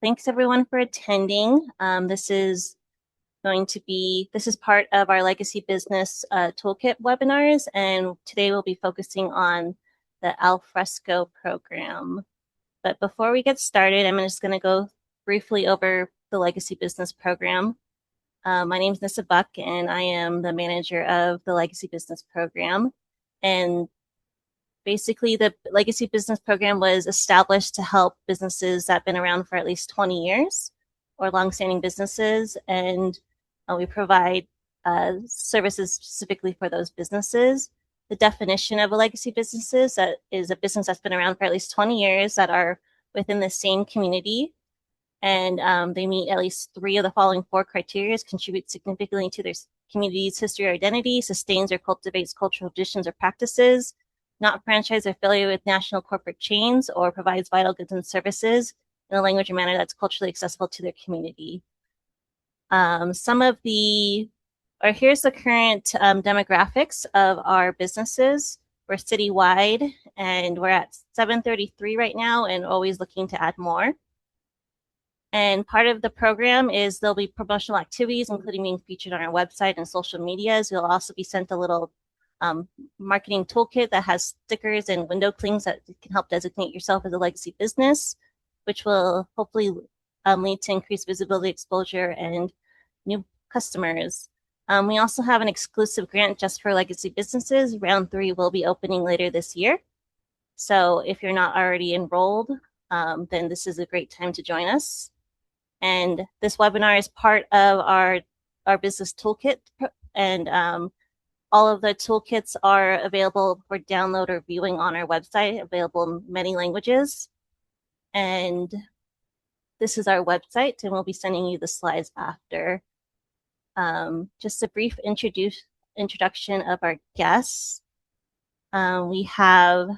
Thanks everyone for attending. This is part of our Legacy Business Toolkit webinars, and today we'll be focusing on the Al Fresco program. But before we get started, I'm just going to go briefly over the Legacy Business program. My name is Nissa Buck, and I am the manager of the Legacy Business program. And basically, the Legacy Business program was established to help businesses that have been around for at least 20 years or longstanding businesses. And we provide services specifically for those businesses. The definition of a legacy business is a business that's been around for at least 20 years that are within the same community. And they meet at least 3 of the following 4 criteria: contribute significantly to their community's history or identity, sustains or cultivates cultural traditions or practices, not franchise or affiliate with national corporate chains, or provides vital goods and services in a language or manner that's culturally accessible to their community. Here's the current demographics of our businesses. We're citywide, and we're at 733 right now, and always looking to add more. And part of the program is there'll be promotional activities, including being featured on our website and social medias. You'll also be sent a little marketing toolkit that has stickers and window clings that can help designate yourself as a legacy business, which will hopefully lead to increased visibility, exposure, and new customers. We also have an exclusive grant just for legacy businesses. Round 3 will be opening later this year. So if you're not already enrolled, then this is a great time to join us. And this webinar is part of our business toolkit, and all of the toolkits are available for download or viewing on our website, available in many languages. And this is our website, and we'll be sending you the slides after. Just a brief introduction of our guests. We have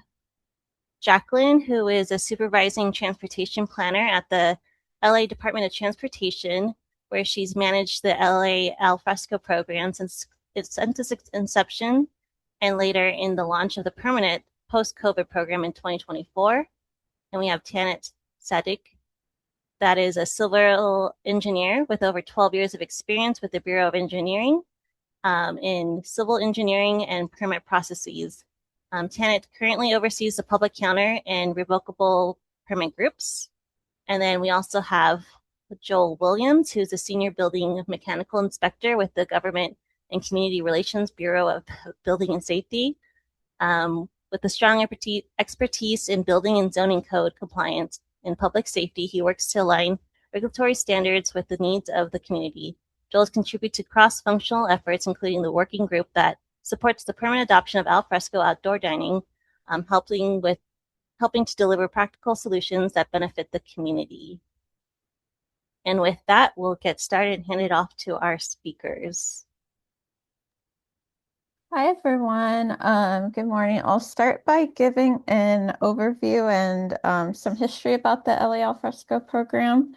Jacqueline, who is a supervising transportation planner at the LA Department of Transportation, where she's managed the LA Al Fresco program since its inception, and later in the launch of the permanent post-COVID program in 2024. And we have Tanit Sadiq, that is a civil engineer with over 12 years of experience with the Bureau of Engineering in civil engineering and permit processes. Tanit currently oversees the public counter and revocable permit groups. And then we also have Joel Williams, who's a senior building mechanical inspector with the Government and Community Relations Bureau of Building and Safety, with a strong expertise in building and zoning code compliance and public safety. He works to align regulatory standards with the needs of the community. Joel has contributed to cross-functional efforts, including the working group that supports the permanent adoption of al fresco outdoor dining, helping to deliver practical solutions that benefit the community. And with that, we'll get started and hand it off to our speakers. Hi, everyone. Good morning. I'll start by giving an overview and some history about the LA Al Fresco program.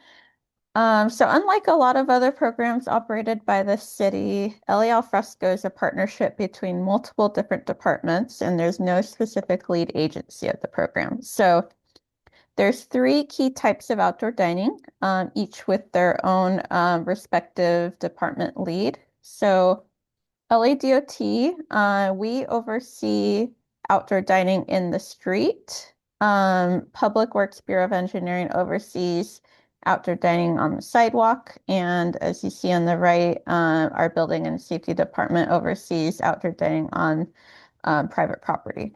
So unlike a lot of other programs operated by the city, LA Al Fresco is a partnership between multiple different departments, and there's no specific lead agency of the program. So there's 3 key types of outdoor dining, each with their own respective department lead. So LADOT, we oversee outdoor dining in the street. Public Works Bureau of Engineering oversees outdoor dining on the sidewalk. And as you see on the right, our Building and Safety Department oversees outdoor dining on private property.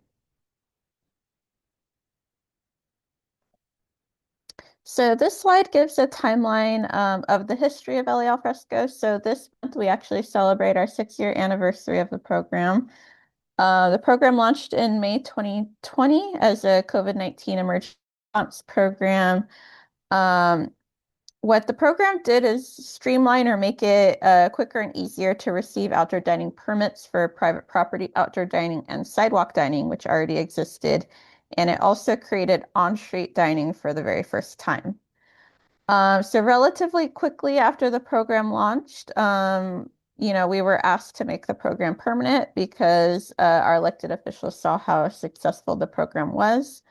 So this slide gives a timeline of the history of LA Al Fresco. So this month we actually celebrate our 6-year anniversary of the program. The program launched in May 2020 as a COVID-19 emergency response program. What the program did is streamline or make it quicker and easier to receive outdoor dining permits for private property outdoor dining and sidewalk dining, which already existed. And it also created on-street dining for the very first time. So relatively quickly after the program launched, we were asked to make the program permanent because our elected officials saw how successful the program was.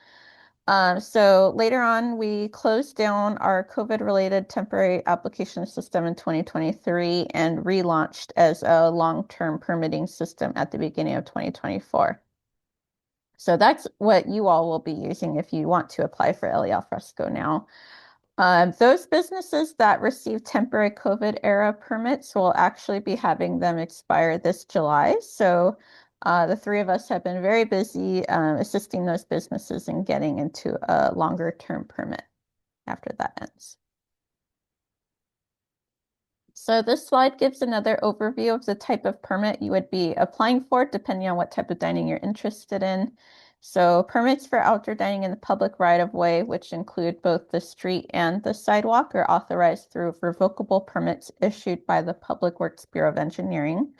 So later on, we closed down our COVID-related temporary application system in 2023 and relaunched as a long-term permitting system at the beginning of 2024. So that's what you all will be using if you want to apply for LE Fresco now. Those businesses that receive temporary COVID era permits will actually be having them expire this July. So the three of us have been very busy assisting those businesses in getting into a longer term permit after that ends. So this slide gives another overview of the type of permit you would be applying for, depending on what type of dining you're interested in. So permits for outdoor dining in the public right-of-way, which include both the street and the sidewalk, are authorized through revocable permits issued by the Public Works Bureau of Engineering.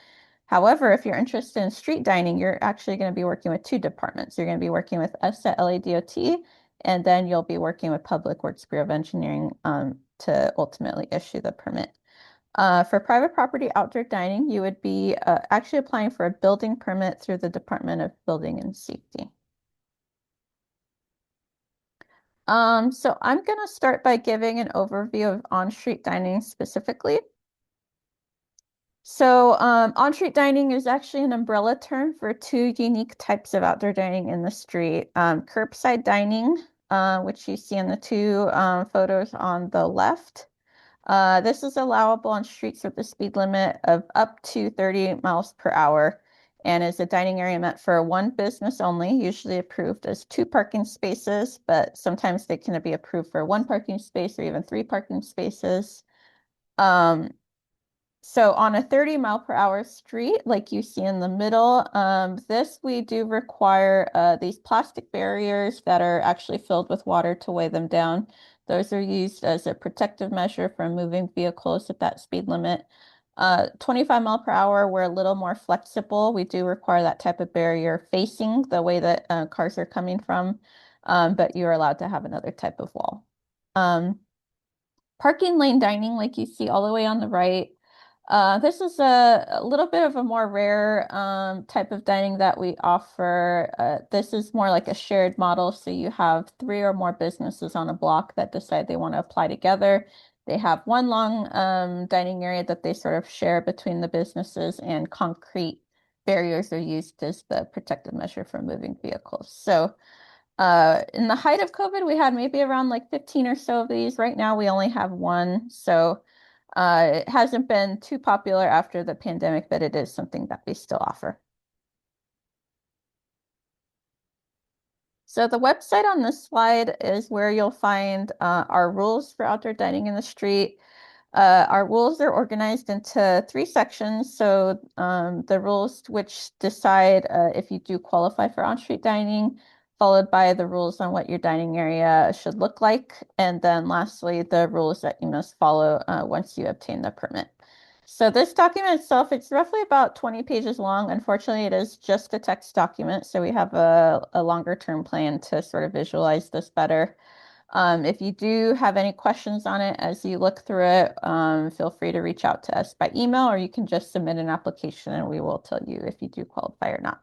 However, if you're interested in street dining, you're actually going to be working with two departments. You're going to be working with us at LADOT, and then you'll be working with Public Works Bureau of Engineering to ultimately issue the permit. For private property outdoor dining, you would be actually applying for a building permit through the Department of Building and Safety. So I'm going to start by giving an overview of on-street dining specifically. So on-street dining is actually an umbrella term for two unique types of outdoor dining in the street. Curbside dining, which you see in the two photos on the left. This is allowable on streets with a speed limit of up to 30 miles per hour and is a dining area meant for one business only, usually approved as two parking spaces, but sometimes they can be approved for one parking space or even three parking spaces. Um, so on a 30-mile-per-hour street, like you see in the middle, this we do require these plastic barriers that are actually filled with water to weigh them down. Those are used as a protective measure for moving vehicles at that speed limit. 25 mile per hour, we're a little more flexible. We do require that type of barrier facing the way that cars are coming from, but you're allowed to have another type of wall. Parking lane dining, like you see all the way on the right. This is a little bit of a more rare type of dining that we offer. This is more like a shared model. So you have three or more businesses on a block that decide they want to apply together. They have one long dining area that they sort of share between the businesses, and concrete barriers are used as the protective measure for moving vehicles. So in the height of COVID, we had maybe around like 15 or so of these. Right now, we only have one. So it hasn't been too popular after the pandemic, but it is something that we still offer. So the website on this slide is where you'll find our rules for outdoor dining in the street. Our rules are organized into three sections. So the rules which decide if you do qualify for on-street dining, followed by the rules on what your dining area should look like, and then lastly, the rules that you must follow once you obtain the permit. So this document itself, it's roughly about 20 pages long. Unfortunately, it is just a text document, so we have a longer term plan to sort of visualize this better. If you do have any questions on it as you look through it, feel free to reach out to us by email, or you can just submit an application and we will tell you if you do qualify or not.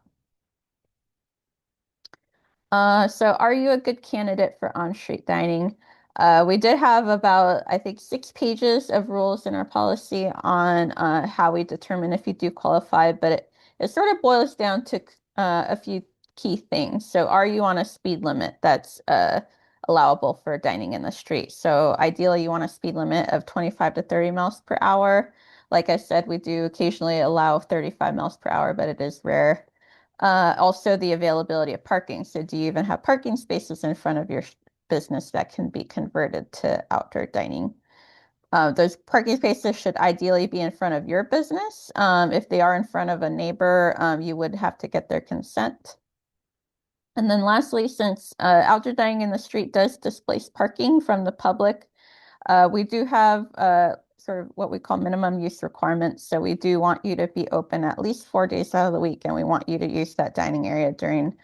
So are you a good candidate for on-street dining? We did have about, I think, 6 pages of rules in our policy on how we determine if you do qualify, but it sort of boils down to a few key things. So are you on a speed limit that's allowable for dining in the street? So ideally, you want a speed limit of 25 to 30 miles per hour. Like I said, we do occasionally allow 35 miles per hour, but it is rare. Also, the availability of parking. So do you even have parking spaces in front of your business that can be converted to outdoor dining? Those parking spaces should ideally be in front of your business. If they are in front of a neighbor, you would have to get their consent. And then lastly, since outdoor dining in the street does displace parking from the public, we do have sort of what we call minimum use requirements. So we do want you to be open at least 4 days out of the week, and we want you to use that dining area during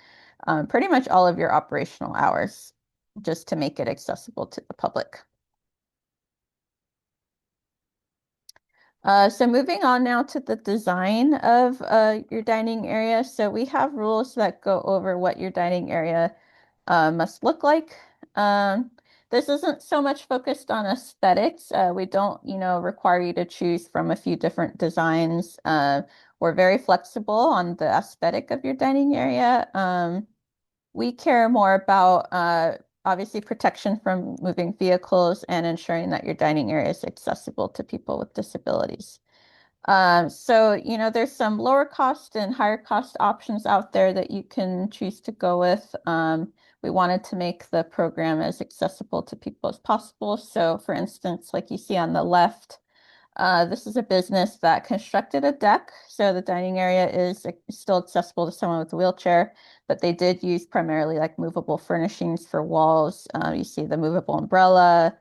pretty much all of your operational hours, just to make it accessible to the public. So moving on now to the design of your dining area. So we have rules that go over what your dining area must look like. Um, this isn't so much focused on aesthetics. We don't, require you to choose from a few different designs. We're very flexible on the aesthetic of your dining area. We care more about obviously protection from moving vehicles and ensuring that your dining area is accessible to people with disabilities. There's some lower cost and higher cost options out there that you can choose to go with. We wanted to make the program as accessible to people as possible. So, for instance, like you see on the left, this is a business that constructed a deck. So the dining area is still accessible to someone with a wheelchair, but they did use primarily like movable furnishings for walls. You see the movable umbrella,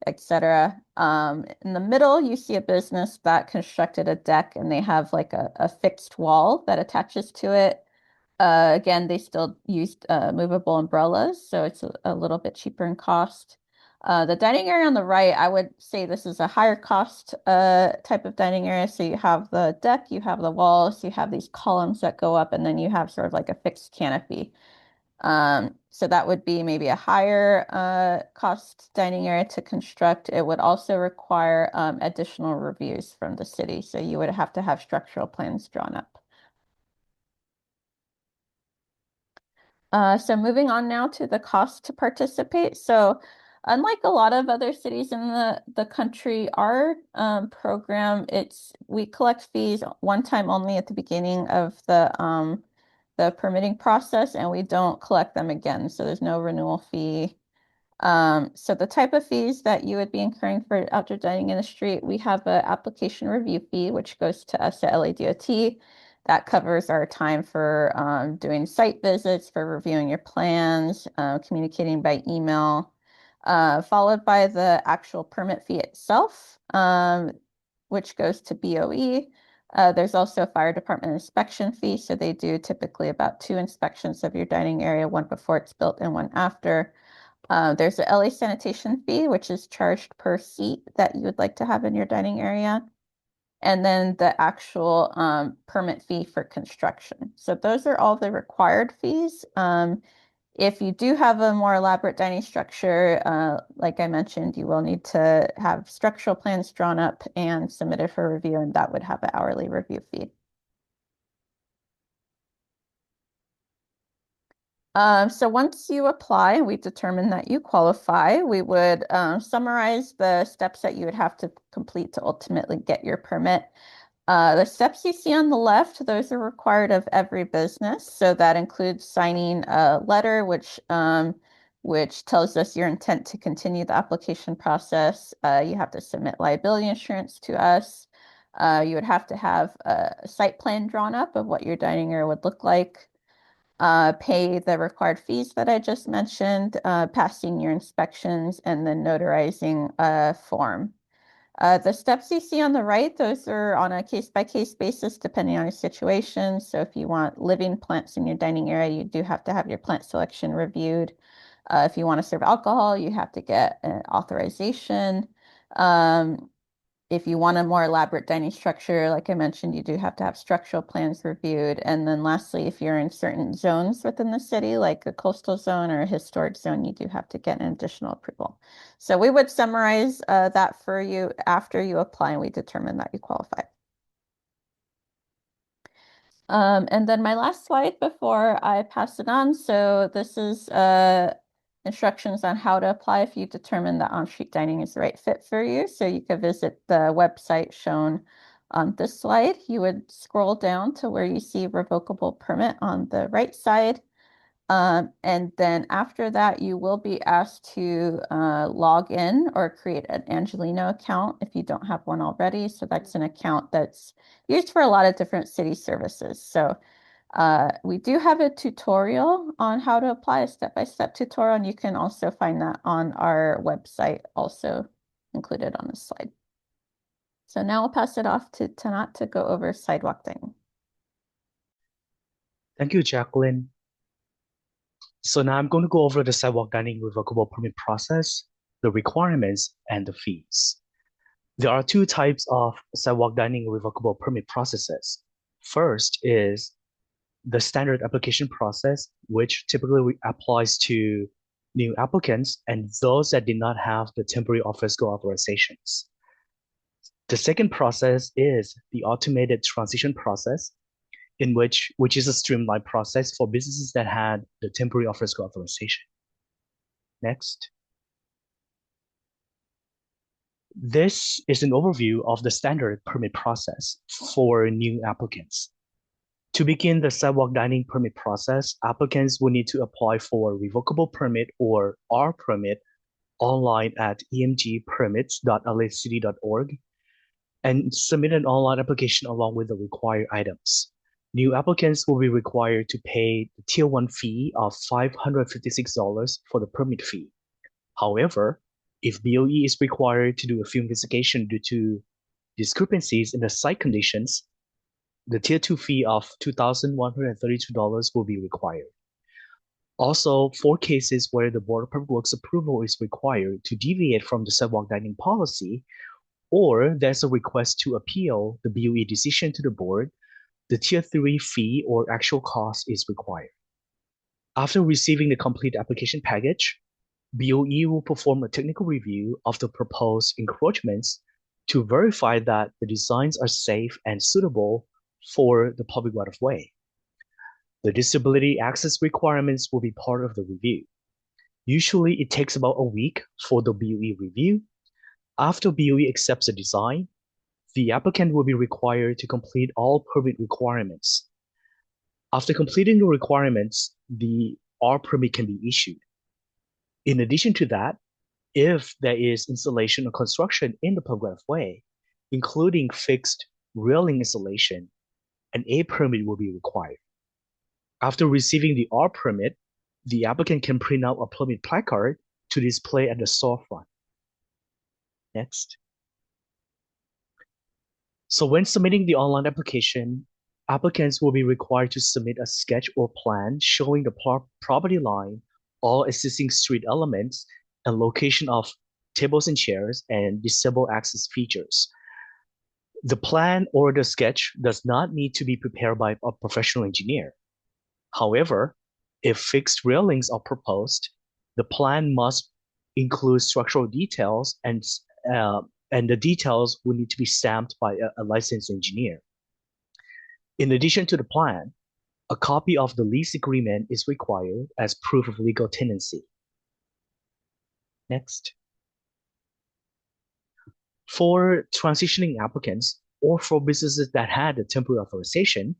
etc. In the middle, you see a business that constructed a deck and they have like a fixed wall that attaches to it. Again, they still used movable umbrellas, so it's a little bit cheaper in cost. The dining area on the right, I would say this is a higher cost type of dining area. So you have the deck, you have the walls, you have these columns that go up, and then you have sort of like a fixed canopy. So that would be maybe a higher cost dining area to construct. It would also require additional reviews from the city. So you would have to have structural plans drawn up. So moving on now to the cost to participate. So unlike a lot of other cities in the country, our program, we collect fees one time only at the beginning of the permitting process, and we don't collect them again. So there's no renewal fee. So the type of fees that you would be incurring for outdoor dining in the street, we have an application review fee, which goes to us at LADOT. That covers our time for doing site visits, for reviewing your plans, communicating by email, followed by the actual permit fee itself, which goes to BOE. There's also a fire department inspection fee. So they do typically about 2 inspections of your dining area, one before it's built and one after. There's a LA sanitation fee, which is charged per seat that you would like to have in your dining area. And then the actual permit fee for construction. So those are all the required fees. If you do have a more elaborate dining structure, like I mentioned, you will need to have structural plans drawn up and submitted for review, and that would have an hourly review fee. So once you apply and we determine that you qualify, we would summarize the steps that you would have to complete to ultimately get your permit. The steps you see on the left, those are required of every business. So that includes signing a letter, which tells us your intent to continue the application process. You have to submit liability insurance to us. You would have to have a site plan drawn up of what your dining area would look like, pay the required fees that I just mentioned, passing your inspections, and then notarizing a form. The steps you see on the right, those are on a case-by-case basis depending on your situation. So if you want living plants in your dining area, you do have to have your plant selection reviewed. If you want to serve alcohol, you have to get an authorization. Um, if you want a more elaborate dining structure, like I mentioned, you do have to have structural plans reviewed. And then lastly, if you're in certain zones within the city, like a coastal zone or a historic zone, you do have to get an additional approval. So we would summarize that for you after you apply and we determine that you qualify. And then my last slide before I pass it on. So this is instructions on how to apply if you determine that on-street dining is the right fit for you. So you could visit the website shown on this slide. You would scroll down to where you see revocable permit on the right side. And then after that, you will be asked to log in or create an Angelino account if you don't have one already. So that's an account that's used for a lot of different city services. So we do have a tutorial on how to apply, a step-by-step tutorial, and you can also find that on our website, also included on this slide. So now I'll pass it off to Tanat to go over sidewalk dining. Thank you, Jacqueline. So now I'm going to go over the sidewalk dining revocable permit process, the requirements, and the fees. There are two types of sidewalk dining revocable permit processes. First is the standard application process, which typically applies to new applicants and those that did not have the temporary office-go authorizations. The second process is the automated transition process, which is a streamlined process for businesses that had the temporary office-go authorization. Next. This is an overview of the standard permit process for new applicants. To begin the sidewalk dining permit process, applicants will need to apply for a revocable permit or R permit online at emgpermits.lacity.org and submit an online application along with the required items. New applicants will be required to pay the Tier 1 fee of $556 for the permit fee. However, if BOE is required to do a field investigation due to discrepancies in the site conditions, the Tier 2 fee of $2,132 will be required. Also, for cases where the Board of Public Works approval is required to deviate from the sidewalk dining policy, or there's a request to appeal the BOE decision to the board, the Tier 3 fee or actual cost is required. After receiving the complete application package, BOE will perform a technical review of the proposed encroachments to verify that the designs are safe and suitable for the public right-of-way. The disability access requirements will be part of the review. Usually, it takes about a week for the BOE review. After BOE accepts the design, the applicant will be required to complete all permit requirements. After completing the requirements, the R permit can be issued. In addition to that, if there is installation or construction in the public right-of-way, including fixed railing installation, an A permit will be required. After receiving the R permit, the applicant can print out a permit placard to display at the storefront. Next. So when submitting the online application, applicants will be required to submit a sketch or plan showing the property line, all existing street elements, and location of tables and chairs and disabled access features. The plan or the sketch does not need to be prepared by a professional engineer. However, if fixed railings are proposed, the plan must include structural details and the details will need to be stamped by a licensed engineer. In addition to the plan, a copy of the lease agreement is required as proof of legal tenancy. Next. For transitioning applicants or for businesses that had a temporary authorization,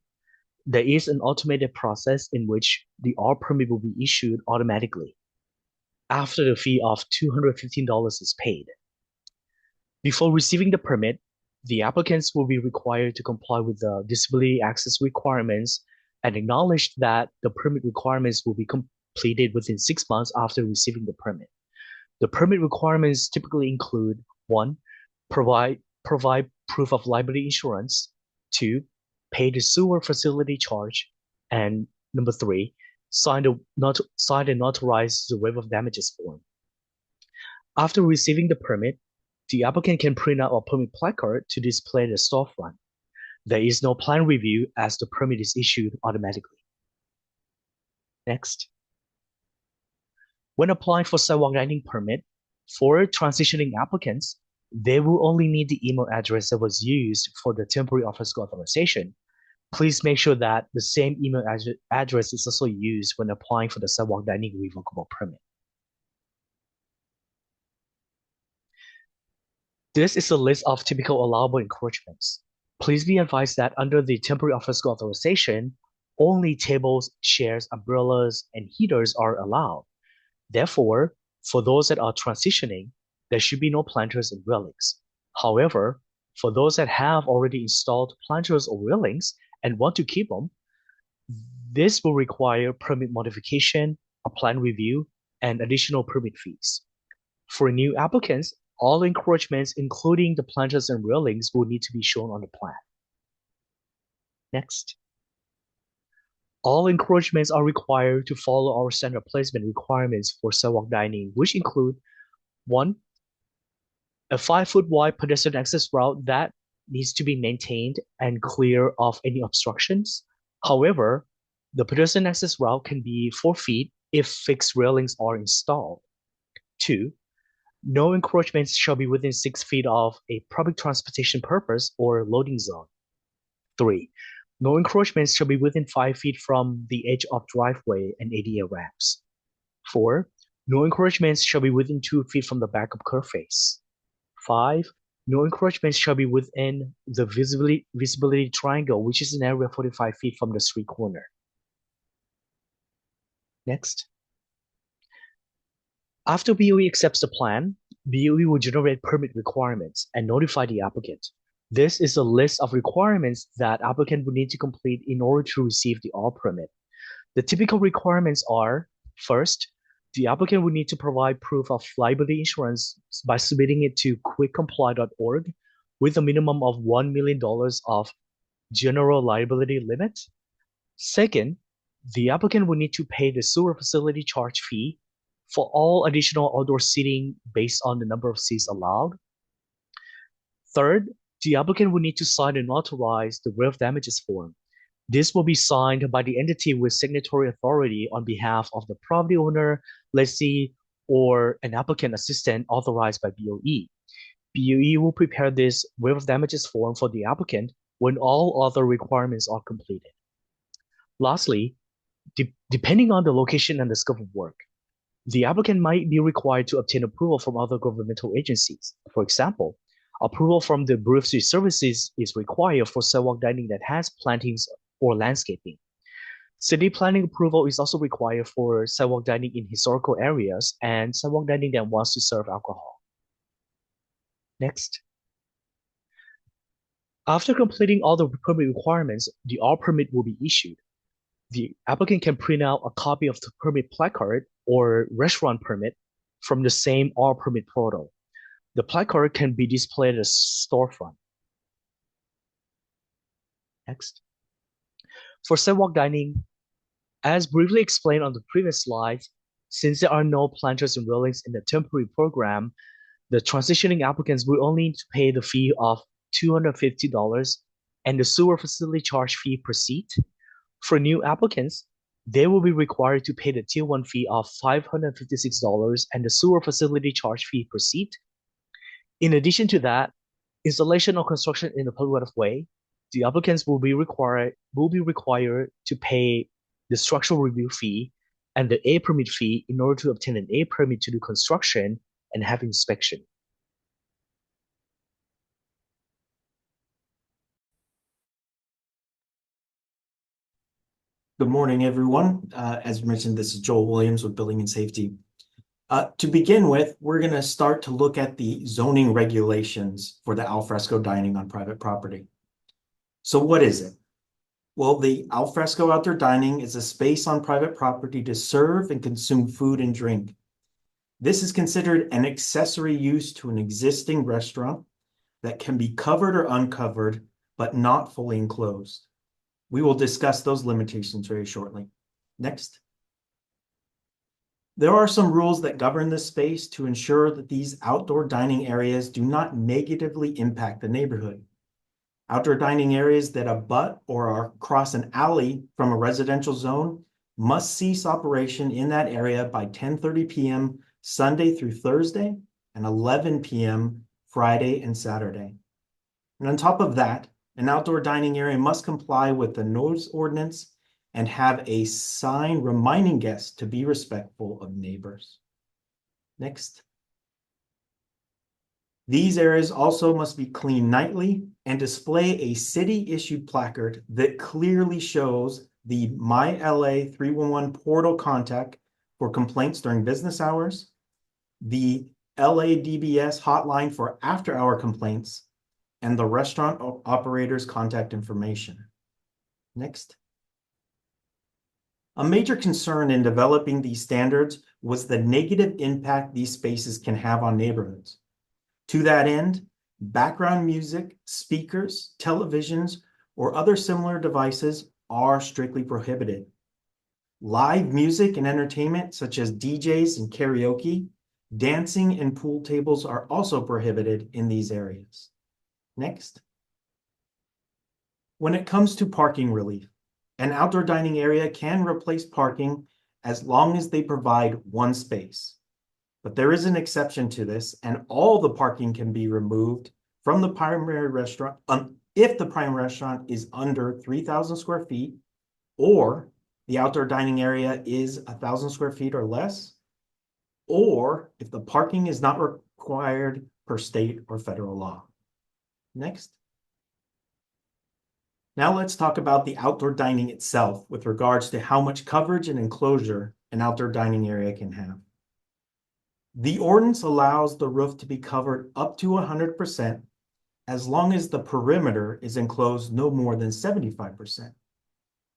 there is an automated process in which the R permit will be issued automatically after the fee of $215 is paid. Before receiving the permit, the applicants will be required to comply with the disability access requirements and acknowledge that the permit requirements will be completed within 6 months after receiving the permit. The permit requirements typically include 1, provide proof of liability insurance, 2, pay the sewer facility charge, and number 3, sign and notarize the waiver of damages form. After receiving the permit, the applicant can print out a permit placard to display the storefront. There is no plan review as the permit is issued automatically. Next. When applying for sidewalk dining permit, for transitioning applicants, they will only need the email address that was used for the temporary office authorization. Please make sure that the same email address is also used when applying for the sidewalk dining revocable permit. This is a list of typical allowable encroachments. Please be advised that under the temporary office authorization, only tables, chairs, umbrellas, and heaters are allowed. Therefore, for those that are transitioning, there should be no planters and railings. However, for those that have already installed planters or railings and want to keep them, this will require permit modification, a plan review, and additional permit fees. For new applicants, all encroachments, including the planters and railings, will need to be shown on the plan. Next. All encroachments are required to follow our standard placement requirements for sidewalk dining, which include 1, a 5-foot wide pedestrian access route that needs to be maintained and clear of any obstructions. However, The pedestrian access route can be 4 feet if fixed railings are installed. 2. No encroachments shall be within 6 feet of a public transportation purpose or loading zone. 3. No encroachments shall be within 5 feet from the edge of driveway and ADA ramps. 4. No encroachments shall be within 2 feet from the back of curb face. 5. No encroachments shall be within the visibility triangle, which is an area 45 feet from the street corner. Next. After BOE accepts the plan, BOE will generate permit requirements and notify the applicant. This is a list of requirements that applicant will need to complete in order to receive the R permit. The typical requirements are, first, the applicant will need to provide proof of liability insurance by submitting it to quickcomply.org with a minimum of $1 million of general liability limit. Second, the applicant will need to pay the sewer facility charge fee for all additional outdoor seating based on the number of seats allowed. Third, the applicant will need to sign and authorize the waiver of damages form. This will be signed by the entity with signatory authority on behalf of the property owner, lessee, or an applicant assistant authorized by BOE. BOE will prepare this waiver of damages form for the applicant when all other requirements are completed. Lastly, depending on the location and the scope of work, the applicant might be required to obtain approval from other governmental agencies. For example, approval from the Bureau of Street Services is required for sidewalk dining that has plantings or landscaping. City planning approval is also required for sidewalk dining in historical areas and sidewalk dining that wants to serve alcohol. Next. After completing all the permit requirements, the R permit will be issued. The applicant can print out a copy of the permit placard or restaurant permit from the same R permit portal. The placard can be displayed as storefront. Next. For sidewalk dining, as briefly explained on the previous slide, since there are no planters and railings in the temporary program, the transitioning applicants will only need to pay the fee of $250 and the sewer facility charge fee per seat. For new applicants, they will be required to pay the Tier 1 fee of $556 and the sewer facility charge fee per seat. In addition to that, installation or construction in the public right-of-way, the applicants will be required to pay the structural review fee and the A permit fee in order to obtain an A permit to do construction and have inspection. Good morning, everyone. As mentioned, this is Joel Williams with Building and Safety. To begin with, we're going to start to look at the zoning regulations for the al fresco dining on private property. So what is it? Well, the al fresco outdoor dining is a space on private property to serve and consume food and drink. This is considered an accessory use to an existing restaurant that can be covered or uncovered, but not fully enclosed. We will discuss those limitations very shortly. Next. There are some rules that govern this space to ensure that these outdoor dining areas do not negatively impact the neighborhood. Outdoor dining areas that abut or are across an alley from a residential zone must cease operation in that area by 10:30 p.m. Sunday through Thursday and 11 p.m. Friday and Saturday. And on top of that, an outdoor dining area must comply with the noise ordinance and have a sign reminding guests to be respectful of neighbors. Next. These areas also must be cleaned nightly and display a city-issued placard that clearly shows the My LA 311 portal contact for complaints during business hours, the LADBS hotline for after-hour complaints, and the restaurant operator's contact information. Next. A major concern in developing these standards was the negative impact these spaces can have on neighborhoods. To that end, background music, speakers, televisions, or other similar devices are strictly prohibited. Live music and entertainment, such as DJs and karaoke, dancing and pool tables are also prohibited in these areas. Next. When it comes to parking relief, An outdoor dining area can replace parking as long as they provide one space. But there is an exception to this, and all the parking can be removed from the primary restaurant if the primary restaurant is under 3,000 square feet, or the outdoor dining area is 1,000 square feet or less, or if the parking is not required per state or federal law. Next. Now let's talk about the outdoor dining itself with regards to how much coverage and enclosure an outdoor dining area can have. The ordinance allows the roof to be covered up to 100% as long as the perimeter is enclosed no more than 75%.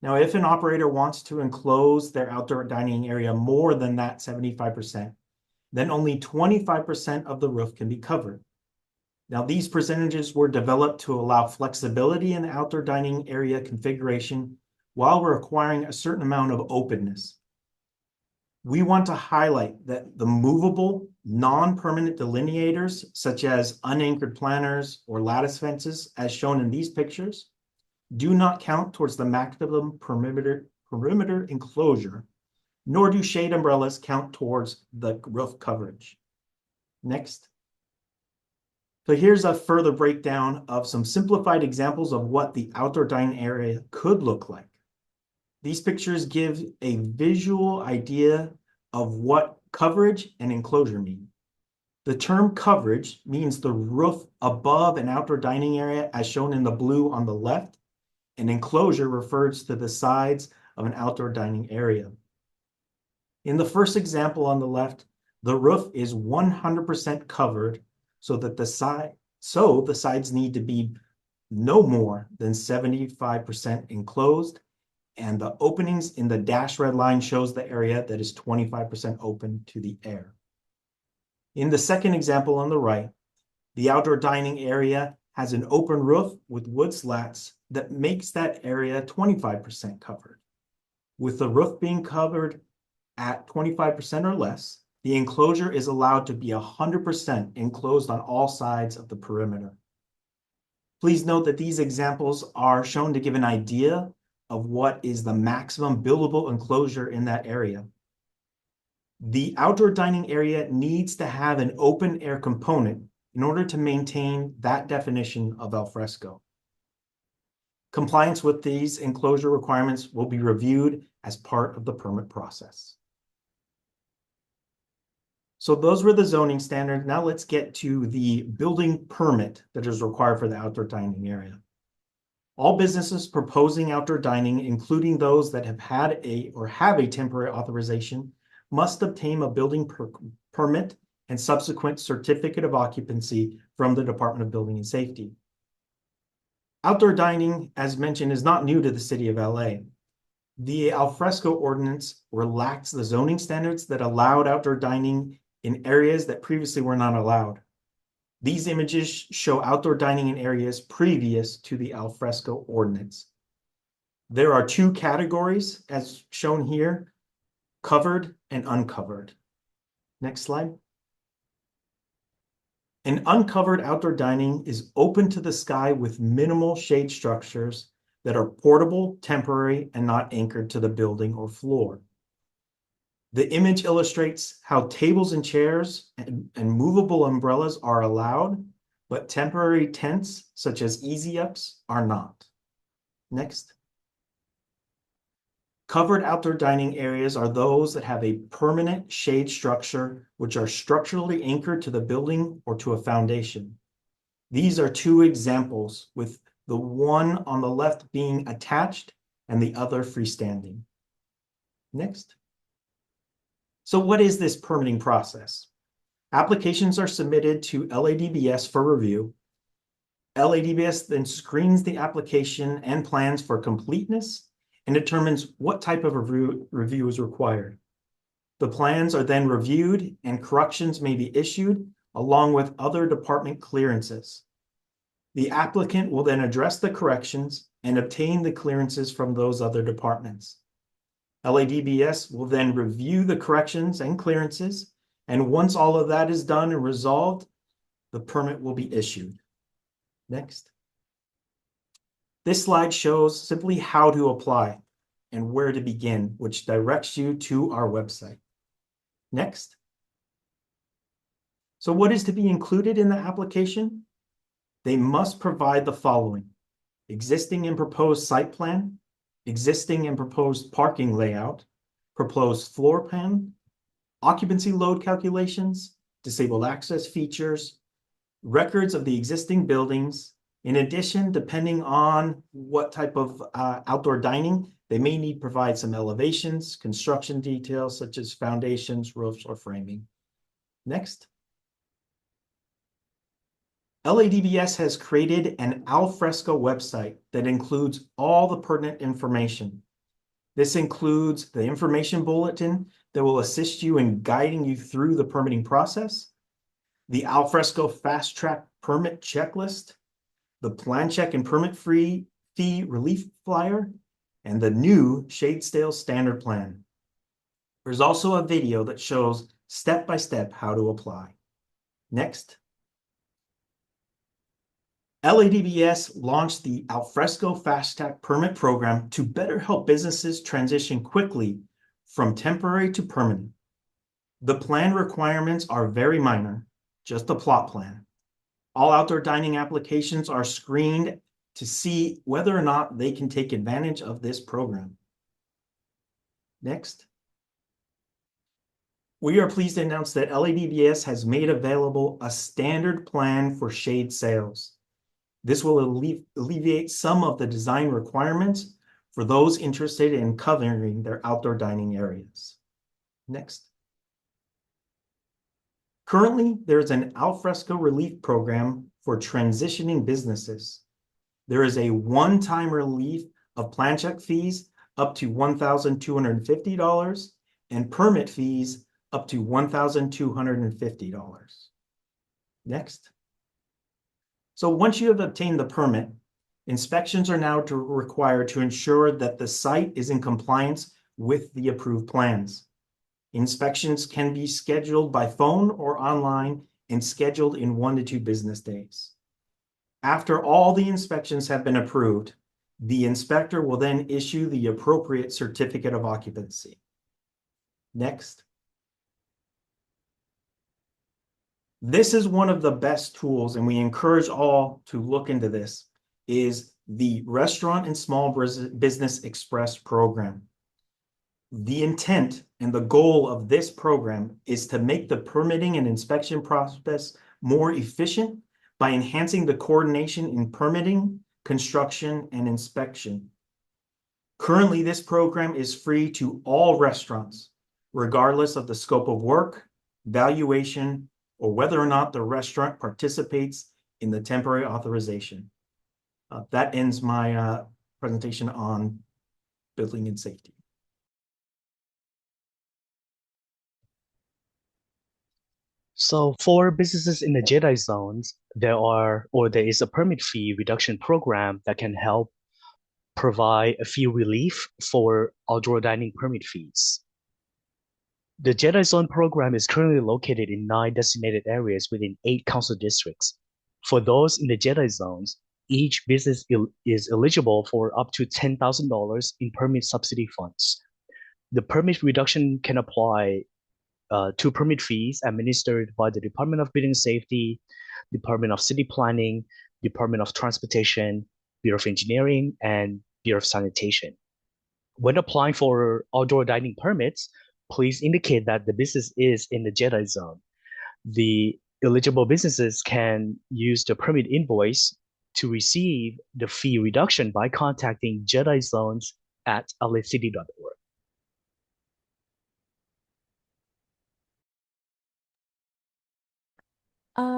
Now, if an operator wants to enclose their outdoor dining area more than that 75%, then only 25% of the roof can be covered. Now, these percentages were developed to allow flexibility in the outdoor dining area configuration while requiring a certain amount of openness. We want to highlight that the movable, non-permanent delineators, such as unanchored planters or lattice fences, as shown in these pictures, do not count towards the maximum perimeter enclosure, nor do shade umbrellas count towards the roof coverage. Next. So here's a further breakdown of some simplified examples of what the outdoor dining area could look like. These pictures give a visual idea of what coverage and enclosure mean. The term coverage means the roof above an outdoor dining area, as shown in the blue on the left, and enclosure refers to the sides of an outdoor dining area. In the first example on the left, the roof is 100% covered so that the sides need to be no more than 75% enclosed, and the openings in the dashed red line shows the area that is 25% open to the air. In the second example on the right, the outdoor dining area has an open roof with wood slats that makes that area 25% covered. With the roof being covered at 25% or less, the enclosure is allowed to be 100% enclosed on all sides of the perimeter. Please note that these examples are shown to give an idea of what is the maximum buildable enclosure in that area. The outdoor dining area needs to have an open air component in order to maintain that definition of al fresco. Compliance with these enclosure requirements will be reviewed as part of the permit process. So those were the zoning standards. Now let's get to the building permit that is required for the outdoor dining area. All businesses proposing outdoor dining, including those that have had or have a temporary authorization, must obtain a building permit and subsequent certificate of occupancy from the Department of Building and Safety. Outdoor dining, as mentioned, is not new to the city of LA. The al fresco ordinance relaxed the zoning standards that allowed outdoor dining in areas that previously were not allowed. These images show outdoor dining in areas previous to the al fresco ordinance. There are two categories as shown here, covered and uncovered. Next slide. An uncovered outdoor dining is open to the sky with minimal shade structures that are portable, temporary, and not anchored to the building or floor. The image illustrates how tables and chairs and movable umbrellas are allowed, but temporary tents, such as easy-ups, are not. Next. Covered outdoor dining areas are those that have a permanent shade structure, which are structurally anchored to the building or to a foundation. These are two examples, with the one on the left being attached and the other freestanding. Next. So what is this permitting process? Applications are submitted to LADBS for review. LADBS then screens the application and plans for completeness and determines what type of review is required. The plans are then reviewed and corrections may be issued along with other department clearances. The applicant will then address the corrections and obtain the clearances from those other departments. LADBS will then review the corrections and clearances, and once all of that is done and resolved, the permit will be issued. Next. This slide shows simply how to apply. and where to begin, which directs you to our website. Next. So what is to be included in the application? They must provide the following: existing and proposed site plan, existing and proposed parking layout, proposed floor plan, occupancy load calculations, disabled access features, records of the existing buildings. In addition, depending on what type of outdoor dining, they may need to provide some elevations, construction details such as foundations, roofs, or framing. Next. LADBS has created an alfresco website that includes all the pertinent information. This includes the information bulletin that will assist you in guiding you through the permitting process, the alfresco fast track permit checklist, the plan check and permit fee relief flyer, and the new shade sale standard plan. There's also a video that shows step-by-step how to apply. Next. LADBS launched the Alfresco Fast Track Permit Program to better help businesses transition quickly from temporary to permanent. The plan requirements are very minor, just a plot plan. All outdoor dining applications are screened to see whether or not they can take advantage of this program. Next. We are pleased to announce that LADBS has made available a standard plan for shade sales. This will alleviate some of the design requirements for those interested in covering their outdoor dining areas. Next. Currently, there's an alfresco relief program for transitioning businesses. There is a one-time relief of plan check fees up to $1,250 and permit fees up to $1,250. Next. So once you have obtained the permit, inspections are now required to ensure that the site is in compliance with the approved plans. Inspections can be scheduled by phone or online and scheduled in 1 to 2 business days. After all the inspections have been approved, the inspector will then issue the appropriate certificate of occupancy. Next. This is one of the best tools, and we encourage all to look into this, is the Restaurant and Small Business Express program. The intent and the goal of this program is to make the permitting and inspection process more efficient by enhancing the coordination in permitting, construction, and inspection. Currently, this program is free to all restaurants, regardless of the scope of work, valuation, or whether or not the restaurant participates in the temporary authorization. That ends my presentation on building and safety. So for businesses in the Jedi zones, there is a permit fee reduction program that can help provide a fee relief for outdoor dining permit fees. The Jedi Zone program is currently located in 9 designated areas within 8 council districts. For those in the Jedi zones, each business is eligible for up to $10,000 in permit subsidy funds. The permit reduction can apply to permit fees administered by the Department of Building Safety, Department of City Planning, Department of Transportation, Bureau of Engineering, and Bureau of Sanitation. When applying for outdoor dining permits, please indicate that the business is in the Jedi Zone. The eligible businesses can use the permit invoice to receive the fee reduction by contacting Jedi Zones at lacity.org.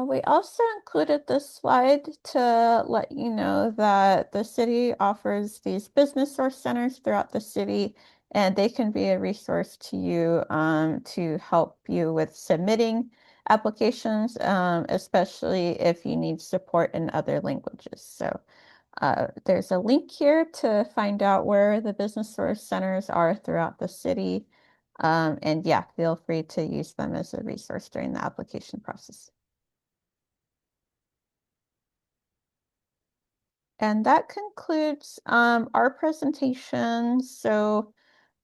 We also included this slide to let you know that the city offers these business source centers throughout the city, and they can be a resource to you to help you with submitting applications, especially if you need support in other languages. So there's a link here to find out where the business source centers are throughout the city. And yeah, feel free to use them as a resource during the application process. And that concludes our presentation. So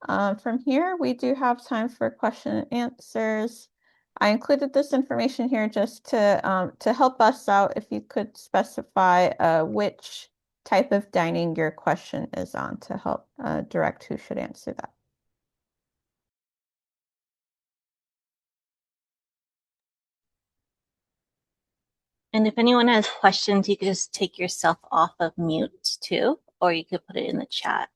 from here, we do have time for question and answers. I included this information here just to help us out. If you could specify which type of dining your question is on to help direct who should answer that. And if anyone has questions, you can just take yourself off of mute too, or you could put it in the chat.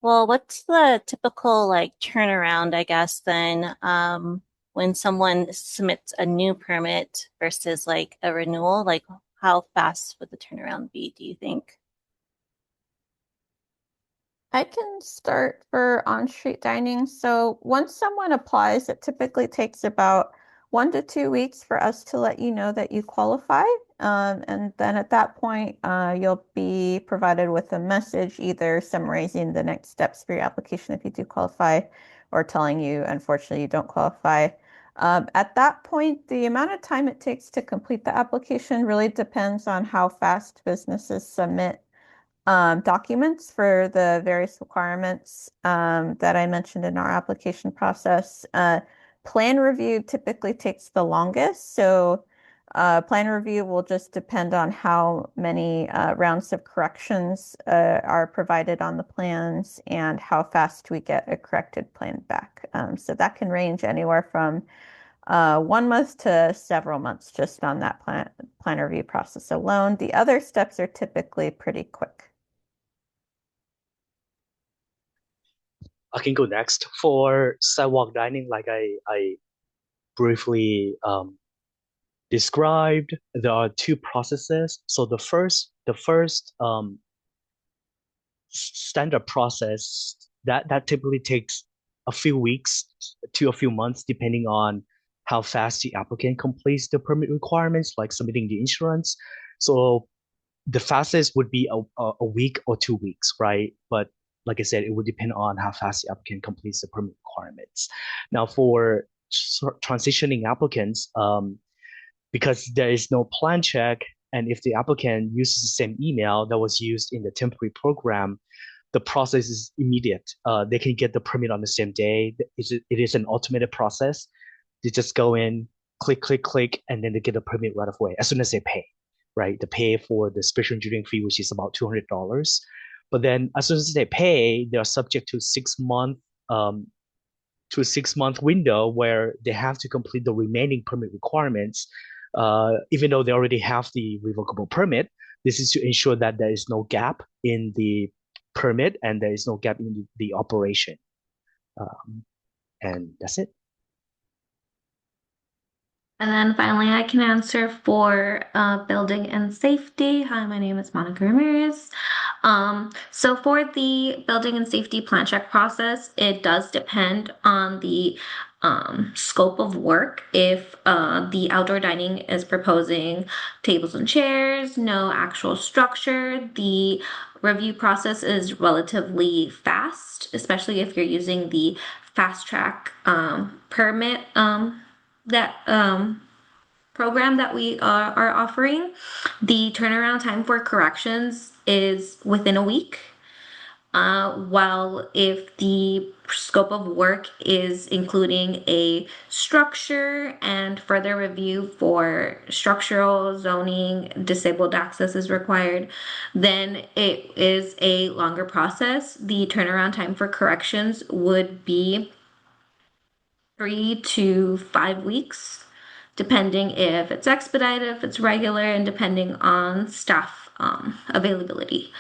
Well, what's the typical like turnaround, I guess, then, when someone submits a new permit versus like a renewal? Like, how fast would the turnaround be, do you think? I can start for on-street dining. So once someone applies, it typically takes about 1 to 2 weeks for us to let you know that you qualify. And then at that point, you'll be provided with a message, either summarizing the next steps for your application if you do qualify, or telling you, unfortunately, you don't qualify. At that point, the amount of time it takes to complete the application really depends on how fast businesses submit documents for the various requirements that I mentioned in our application process. Plan review typically takes the longest. So plan review will just depend on how many rounds of corrections are provided on the plans and how fast we get a corrected plan back. So that can range anywhere from 1 month to several months just on that plan review process alone. The other steps are typically pretty quick. I can go next. For sidewalk dining, like I briefly described, there are two processes. So the first standard process that typically takes a few weeks to a few months, depending on how fast the applicant completes the permit requirements, like submitting the insurance. So the fastest would be a week or 2 weeks, right? But like I said, it would depend on how fast the applicant completes the permit requirements. Now, for transitioning applicants, because there is no plan check, and if the applicant uses the same email that was used in the temporary program, the process is immediate. They can get the permit on the same day. It is an automated process. They just go in, click, click, click, and then they get a permit right away as soon as they pay, right? They pay for the special engineering fee, which is about $200. But then as soon as they pay, they are subject to 6 month to a 6 month window where they have to complete the remaining permit requirements, even though they already have the revocable permit. This is to ensure that there is no gap in the permit and there is no gap in the operation. And that's it. And then finally, I can answer for building and safety. Hi, my name is Monica Ramirez. So for the building and safety plan check process, it does depend on the scope of work. If the outdoor dining is proposing tables and chairs, no actual structure, the review process is relatively fast, especially if you're using the fast track permit that program that we are offering. The turnaround time for corrections is within a week. While if the scope of work is including a structure and further review for structural zoning, disabled access is required, then it is a longer process. The turnaround time for corrections would be 3 to 5 weeks, depending if it's expedited, if it's regular, and depending on staff availability.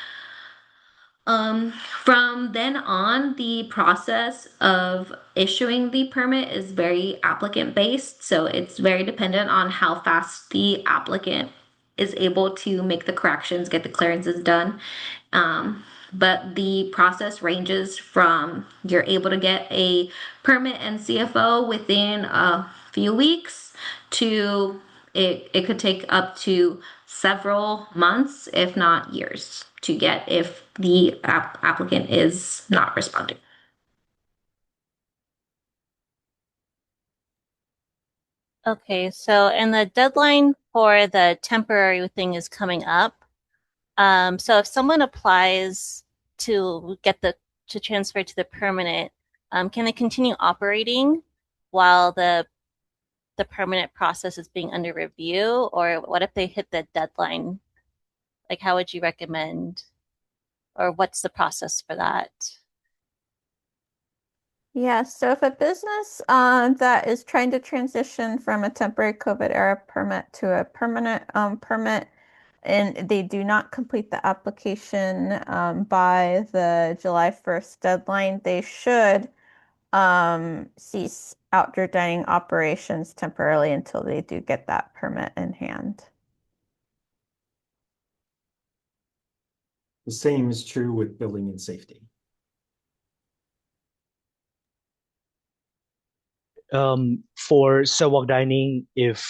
From then on, the process of issuing the permit is very applicant based, so it's very dependent on how fast the applicant is able to make the corrections, get the clearances done. But the process ranges from you're able to get a permit and CFO within a few weeks to it could take up to several months, if not years, to get if the applicant is not responding. Okay, so and the deadline for the temporary thing is coming up. So if someone applies to get to transfer to the permanent, can they continue operating while the permanent process is being under review? Or what if they hit the deadline? Like, how would you recommend, or what's the process for that? Yeah, so if a business that is trying to transition from a temporary COVID era permit to a permanent permit, and they do not complete the application by the July 1st deadline, they should cease outdoor dining operations temporarily until they do get that permit in hand. The same is true with building and safety. For sidewalk dining, if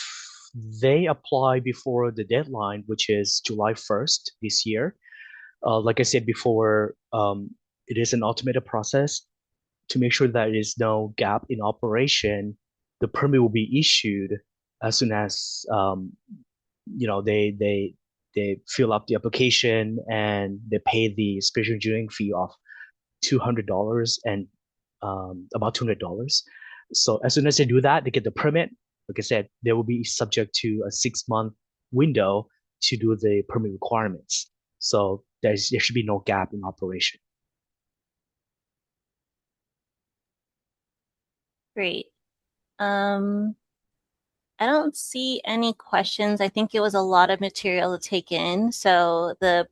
they apply before the deadline, which is July 1st this year, like I said before, it is an automated process to make sure that there is no gap in operation. The permit will be issued as soon as they fill up the application and they pay the special engineering fee of $200 and about $200. So as soon as they do that, they get the permit. Like I said, they will be subject to a 6-month window to do the permit requirements. So there should be no gap in operation. Great. I don't see any questions. I think it was a lot of material to take in. So the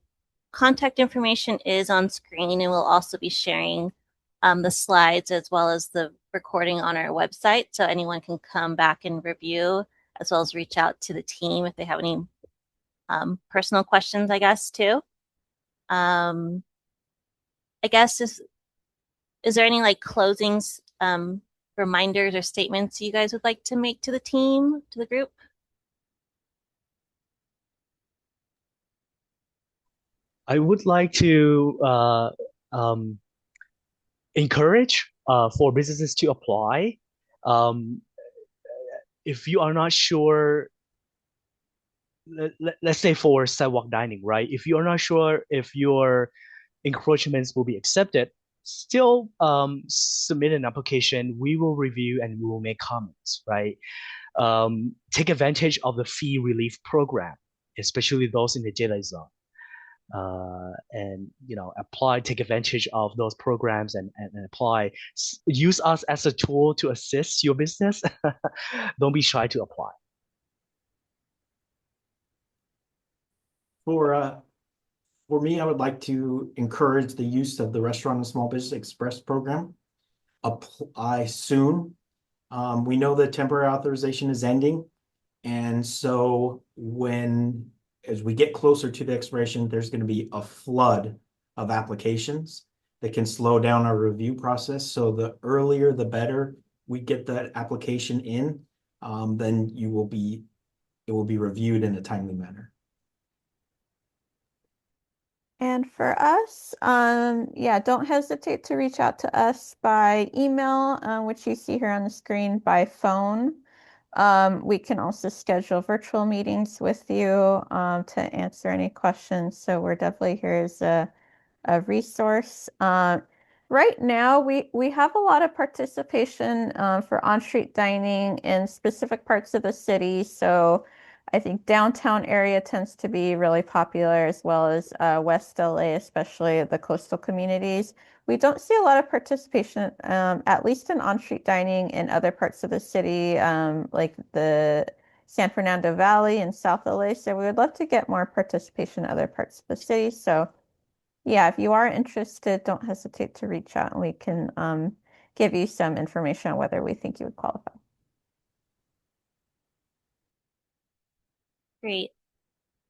contact information is on screen, and we'll also be sharing the slides as well as the recording on our website, so anyone can come back and review, as well as reach out to the team if they have any personal questions, I guess, too. I guess is there any like closings, reminders or statements you guys would like to make to the team, to the group? I would like to encourage for businesses to apply. If you are not sure, let's say for sidewalk dining, right? If you are not sure if your encroachments will be accepted, still submit an application. We will review and we will make comments, right? Take advantage of the fee relief program, especially those in the daylight zone. And take advantage of those programs and apply. Use us as a tool to assist your business. Don't be shy to apply. For me, I would like to encourage the use of the Restaurant and Small Business Express program. Apply soon. We know that temporary authorization is ending. And so as we get closer to the expiration, there's going to be a flood of applications that can slow down our review process. So the earlier, the better we get that application in, then it will be reviewed in a timely manner. And for us, yeah, don't hesitate to reach out to us by email, which you see here on the screen, by phone. We can also schedule virtual meetings with you to answer any questions. So we're definitely here as a resource. Right now, we have a lot of participation for on-street dining in specific parts of the city. So I think downtown area tends to be really popular, as well as West LA, especially the coastal communities. We don't see a lot of participation, at least in on-street dining in other parts of the city, like the San Fernando Valley and South LA. So we would love to get more participation in other parts of the city. So yeah, if you are interested, don't hesitate to reach out and we can give you some information on whether we think you would qualify. Great.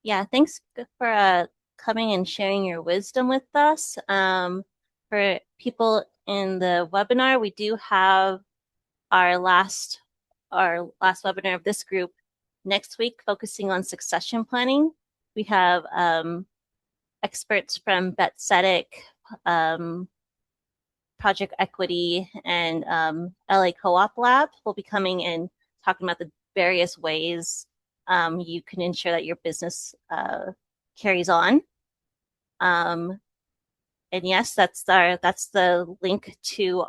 Yeah, thanks for coming and sharing your wisdom with us. For people in the webinar, we do have our last webinar of this group next week, focusing on succession planning. We have experts from BetCetic, Project Equity, and LA Co-op Lab will be coming and talking about the various ways you can ensure that your business carries on. And yes, that's the link to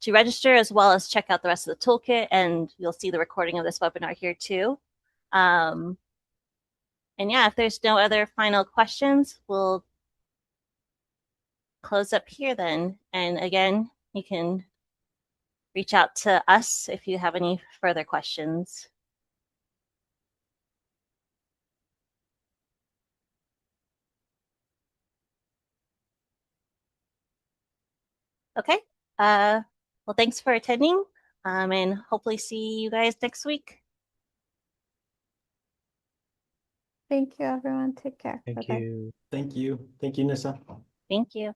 register, as well as check out the rest of the toolkit, and you'll see the recording of this webinar here too. And yeah, if there's no other final questions, we'll close up here then. And again, you can reach out to us if you have any further questions. Okay. Well, thanks for attending, and hopefully see you guys next week. Thank you, everyone. Take care. Thank Bye-bye. you. Thank you. Thank you, Nissa. Thank you.